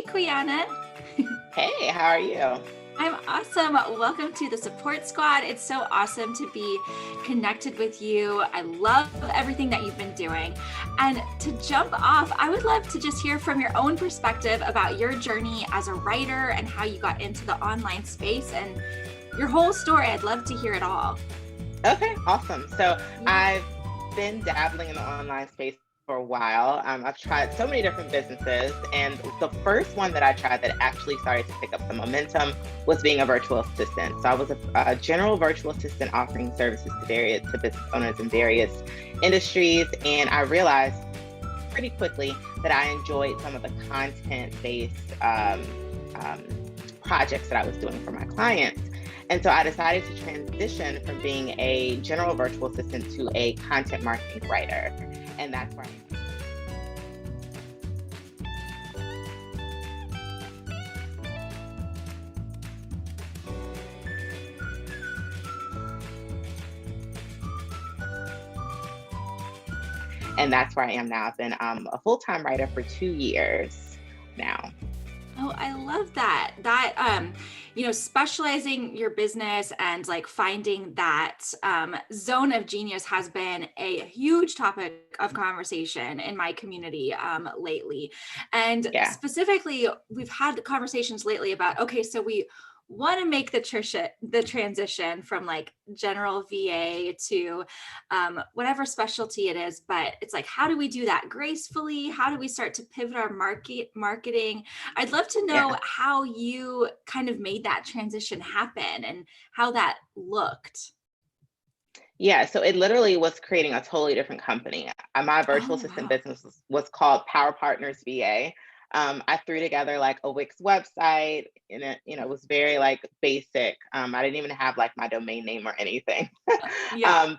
Quiana. Hey, how are you? I'm awesome. Welcome to the support squad. It's so awesome to be connected with you. I love everything that you've been doing. And to jump off, I would love to just hear from your own perspective about your journey as a writer and how you got into the online space and your whole story. I'd love to hear it all. Okay, awesome. So I've been dabbling in the online space for a while. I've tried so many different businesses, and the first one that I tried that actually started to pick up some momentum was being a virtual assistant. So I was a general virtual assistant offering services to business owners in various industries, and I realized pretty quickly that I enjoyed some of the content-based projects that I was doing for my clients. And so I decided to transition from being a general virtual assistant to a content marketing writer. And that's where I am. And that's where I am now. I've been a full-time writer for 2 years now. Oh, I love that. Specializing your business and like finding that zone of genius has been a huge topic of conversation in my community lately. And specifically, we've had conversations lately about, okay, so we want to make the transition from like general VA to whatever specialty it is, but it's like, how do we do that gracefully? How do we start to pivot our marketing? I'd love to know how you kind of made that transition happen and how that looked. Yeah, so it literally was creating a totally different company. My virtual assistant business was called Power Partners VA. I threw together like a Wix website, and it was very like basic. I didn't even have like my domain name or anything.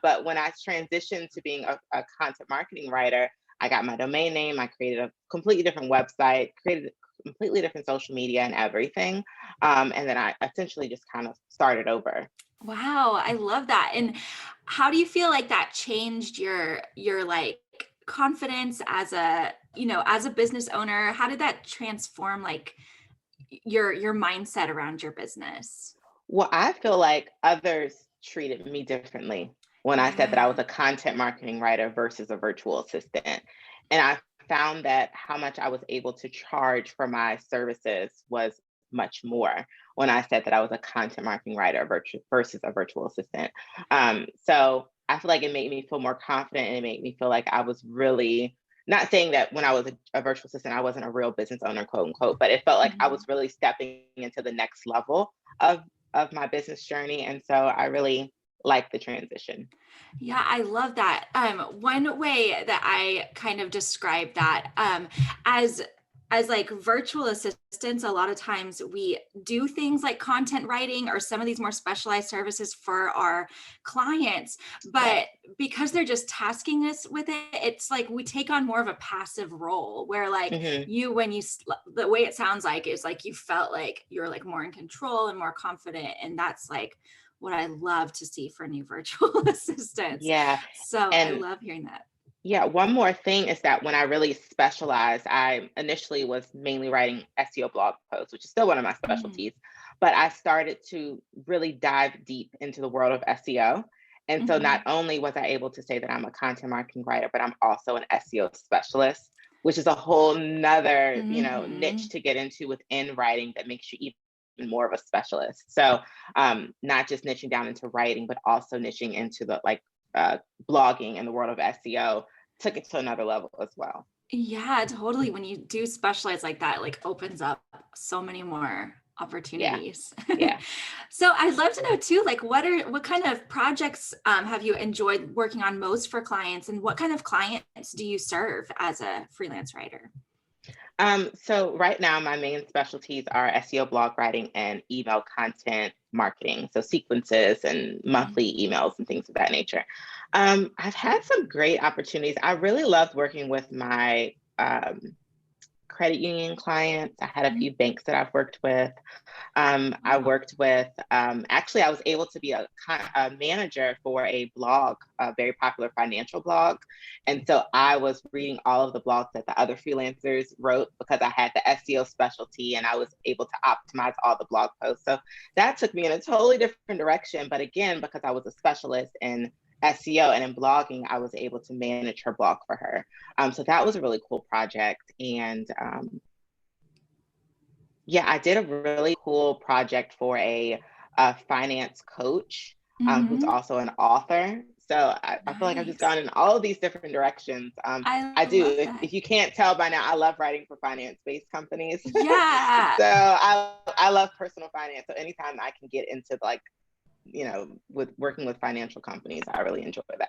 But when I transitioned to being a content marketing writer, I got my domain name. I created a completely different website, created completely different social media and everything. And then I essentially just kind of started over. Wow, I love that. And how do you feel like that changed your like confidence as a business owner? How did that transform like your mindset around your business? Well, I feel like others treated me differently when I said that I was a content marketing writer versus a virtual assistant. And I found that how much I was able to charge for my services was much more when I said that I was a content marketing writer versus a virtual assistant. So I feel like it made me feel more confident, and it made me feel like I was really not saying that when I was a virtual assistant, I wasn't a real business owner, quote unquote, but it felt like I was really stepping into the next level of my business journey. And so I really like the transition. Yeah, I love that. One way that I kind of describe that as like virtual assistants, a lot of times we do things like content writing or some of these more specialized services for our clients, but because they're just tasking us with it, it's like we take on more of a passive role where like the way it sounds like is like you felt like you're like more in control and more confident, and that's like what I love to see for new virtual assistants. Yeah. So I And love hearing that. yeah, one more thing is that when I really specialized, I initially was mainly writing SEO blog posts, which is still one of my specialties, but I started to really dive deep into the world of SEO. And so not only was I able to say that I'm a content marketing writer, but I'm also an SEO specialist, which is a whole nother, niche to get into within writing that makes you even more of a specialist. So not just niching down into writing, but also niching into the blogging and the world of SEO took it to another level as well. Yeah, totally. When you do specialize like that, it like opens up so many more opportunities. Yeah. So I'd love to know too, like what kind of projects have you enjoyed working on most for clients, and what kind of clients do you serve as a freelance writer? So right now, my main specialties are SEO blog writing and email content marketing. So sequences and monthly emails and things of that nature. I've had some great opportunities. I really loved working with my credit union clients. I had a few banks that I've worked with. I worked with, actually, I was able to be a manager for a blog, a very popular financial blog. And so I was reading all of the blogs that the other freelancers wrote because I had the SEO specialty and I was able to optimize all the blog posts. So that took me in a totally different direction. But again, because I was a specialist in SEO and in blogging, I was able to manage her blog for her. So that was a really cool project. And yeah, I did a really cool project for a finance coach who's also an author. So I feel like I've just gone in all of these different directions. I do. If you can't tell by now, I love writing for finance-based companies. Yeah. So I love personal finance. So anytime I can get into like, with working with financial companies, I really enjoy that.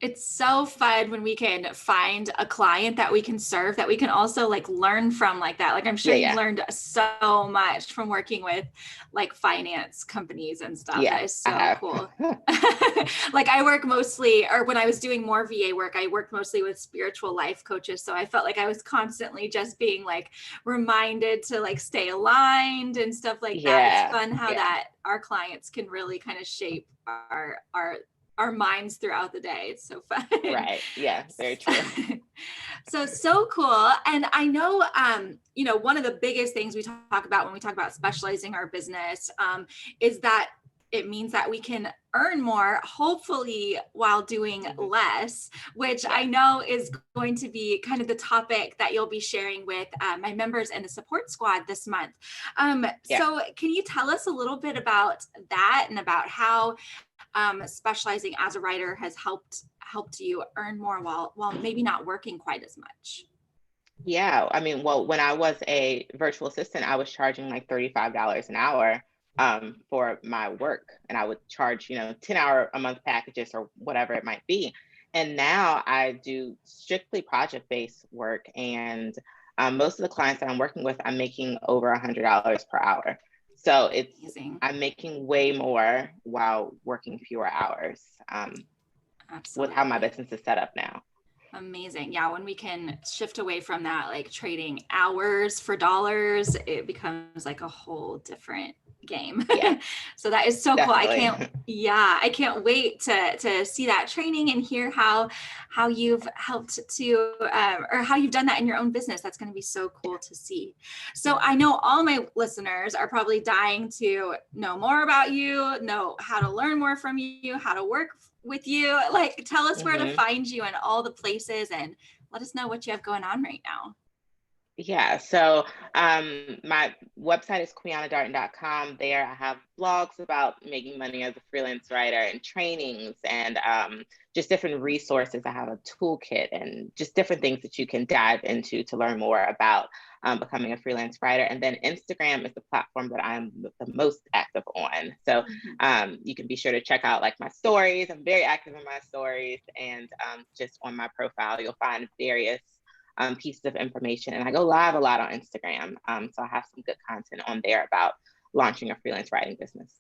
It's so fun when we can find a client that we can serve, that we can also like learn from like that. Like I'm sure you've learned so much from working with like finance companies and stuff. Yeah, that is so cool. Like I work mostly, or when I was doing more VA work, I worked mostly with spiritual life coaches. So I felt like I was constantly just being like reminded to like stay aligned and stuff like that. It's fun how that our clients can really kind of shape our minds throughout the day. It's so fun. Right. Yeah, very true. So cool. And I know, one of the biggest things we talk about when we talk about specializing our business is that it means that we can earn more, hopefully while doing less, which I know is going to be kind of the topic that you'll be sharing with my members in the support squad this month. So can you tell us a little bit about that and about how specializing as a writer has helped you earn more while maybe not working quite as much? Yeah, I mean, well, when I was a virtual assistant, I was charging like $35 an hour for my work, and I would charge 10-hour a month packages or whatever it might be. And now I do strictly project-based work, and most of the clients that I'm working with, I'm making over $100 per hour. So it's amazing. I'm making way more while working fewer hours with how my business is set up now. Amazing. Yeah, when we can shift away from that, like trading hours for dollars, it becomes like a whole different game. Yeah. So that is so Definitely. Cool. I can't wait to see that training and hear how you've helped to or how you've done that in your own business. That's going to be so cool to see. So I know all my listeners are probably dying to know more about you, know how to learn more from you, how to work with you. Like, tell us where to find you and all the places, and let us know what you have going on right now. Yeah, so my website is quianadarden.com. There I have blogs about making money as a freelance writer and trainings and just different resources. I have a toolkit and just different things that you can dive into to learn more about becoming a freelance writer. And then Instagram is the platform that I'm the most active on. So you can be sure to check out like my stories. I'm very active in my stories, and just on my profile, you'll find various pieces of information. And I go live a lot on Instagram. So I have some good content on there about launching a freelance writing business.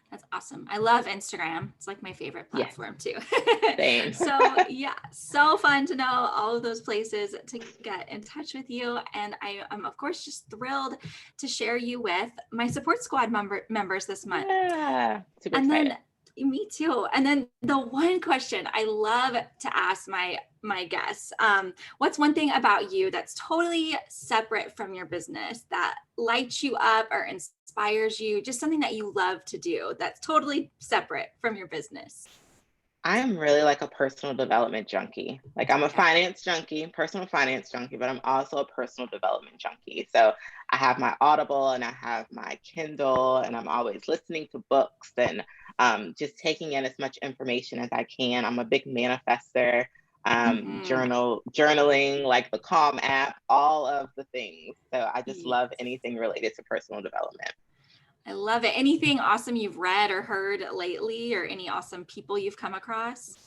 That's awesome. I love Instagram. It's like my favorite platform too. Same. So fun to know all of those places to get in touch with you. And I am of course just thrilled to share you with my support squad members this month. Yeah, super excited. Me too. And then the one question I love to ask my guests, what's one thing about you that's totally separate from your business that lights you up or inspires you, just something that you love to do that's totally separate from your business? I am really like a personal development junkie. Like I'm a finance junkie, personal finance junkie, but I'm also a personal development junkie. So I have my Audible and I have my Kindle, and I'm always listening to books and just taking in as much information as I can. I'm a big manifester, journaling, like the Calm app, all of the things. So I just love anything related to personal development. I love it. Anything awesome you've read or heard lately, or any awesome people you've come across?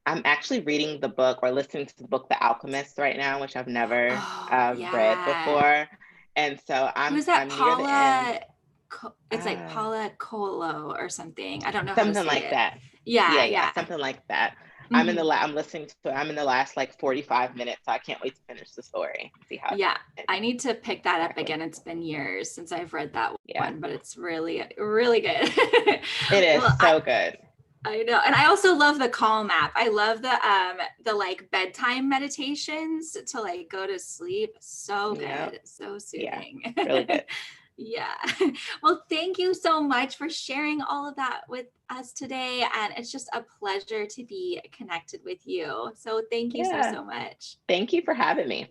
I'm actually reading the book or listening to the book, The Alchemist, right now, which I've never read before. And so I'm near the end. It's like Paula Colo or something. I don't know something how to say like it. that. Yeah, Something like that. I'm listening to it. I'm in the last like 45 minutes. So I can't wait to finish the story. See how. Yeah, I need to pick that up again. It's been years since I've read that one, but it's really, really good. It is so good. I know. And I also love the Calm app. I love the like bedtime meditations to like go to sleep. So good. So soothing. Yeah, really good. Yeah. Well, thank you so much for sharing all of that with us today. And it's just a pleasure to be connected with you. So thank you so much. Thank you for having me.